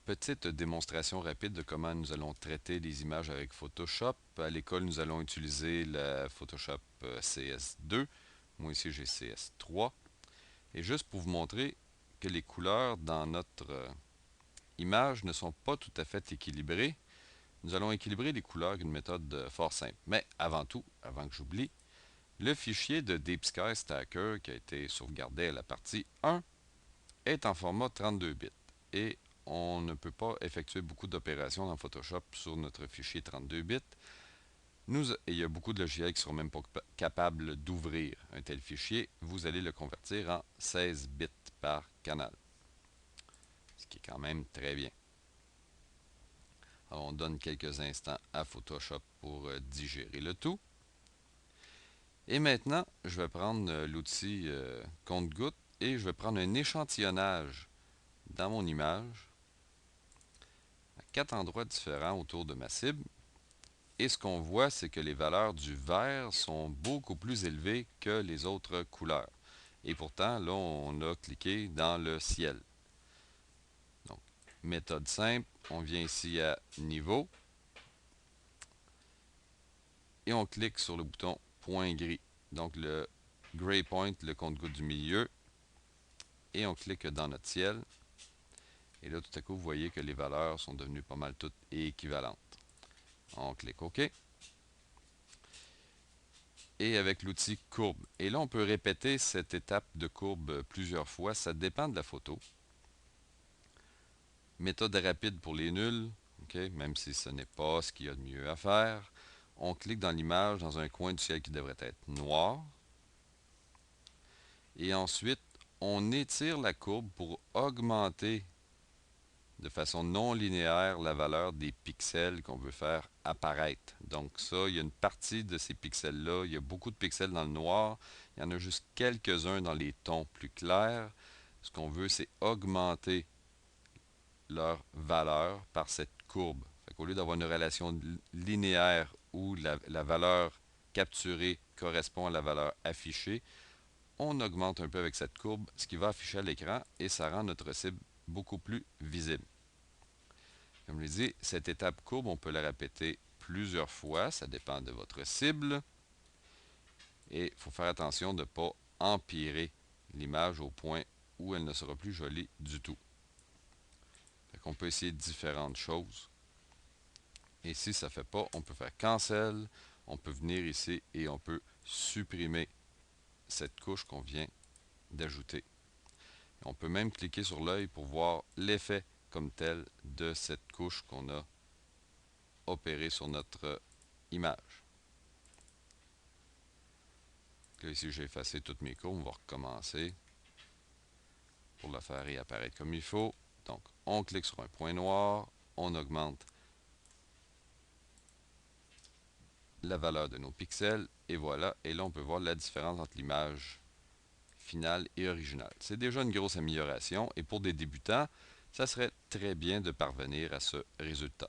Petite démonstration rapide de comment nous allons traiter les images avec Photoshop. À l'école, nous allons utiliser la Photoshop CS2. Moi ici, j'ai CS3. Et juste pour vous montrer que les couleurs dans notre image ne sont pas tout à fait équilibrées, nous allons équilibrer les couleurs avec une méthode fort simple. Mais avant tout, avant que j'oublie, le fichier de Deep Sky Stacker qui a été sauvegardé à la partie 1 est en format 32 bits et on ne peut pas effectuer beaucoup d'opérations dans Photoshop sur notre fichier 32 bits. Il y a beaucoup de logiciels qui ne seront même pas capables d'ouvrir un tel fichier. Vous allez le convertir en 16 bits par canal, ce qui est quand même très bien. Alors on donne quelques instants à Photoshop pour digérer le tout. Et maintenant, je vais prendre l'outil compte-gouttes et je vais prendre un échantillonnage dans mon image à 4 endroits différents autour de ma cible. Et ce qu'on voit, c'est que les valeurs du vert sont beaucoup plus élevées que les autres couleurs. Et pourtant, là, on a cliqué dans le ciel. Donc, méthode simple, on vient ici à niveau et on clique sur le bouton point gris. Donc, le gray point, le compte-gouttes du milieu, et on clique dans notre ciel. Et là, tout à coup, vous voyez que les valeurs sont devenues pas mal toutes équivalentes. On clique OK. Et avec l'outil courbe. Et là, on peut répéter cette étape de courbe plusieurs fois. Ça dépend de la photo. Méthode rapide pour les nuls, okay? Même si ce n'est pas ce qu'il y a de mieux à faire. On clique dans l'image, dans un coin du ciel qui devrait être noir. Et ensuite, on étire la courbe pour augmenter de façon non linéaire la valeur des pixels qu'on veut faire apparaître. Donc ça, il y a une partie de ces pixels-là, il y a beaucoup de pixels dans le noir, il y en a juste quelques-uns dans les tons plus clairs. Ce qu'on veut, c'est augmenter leur valeur par cette courbe. Au lieu d'avoir une relation linéaire où la valeur capturée correspond à la valeur affichée, on augmente un peu avec cette courbe, ce qui va afficher à l'écran et ça rend notre cible beaucoup plus visible. Comme je l'ai dit, cette étape courbe, on peut la répéter plusieurs fois, ça dépend de votre cible. Et il faut faire attention de ne pas empirer l'image au point où elle ne sera plus jolie du tout. On peut essayer différentes choses. Et si ça ne fait pas, on peut faire cancel, on peut venir ici et on peut supprimer cette couche qu'on vient d'ajouter. On peut même cliquer sur l'œil pour voir l'effet comme tel de cette couche qu'on a opérée sur notre image. Là, ici, j'ai effacé toutes mes courbes. On va recommencer pour la faire réapparaître comme il faut. Donc, on clique sur un point noir, on augmente la valeur de nos pixels, et voilà. Et là, on peut voir la différence entre l'image finale et originale. C'est déjà une grosse amélioration, et pour des débutants, ça serait très bien de parvenir à ce résultat.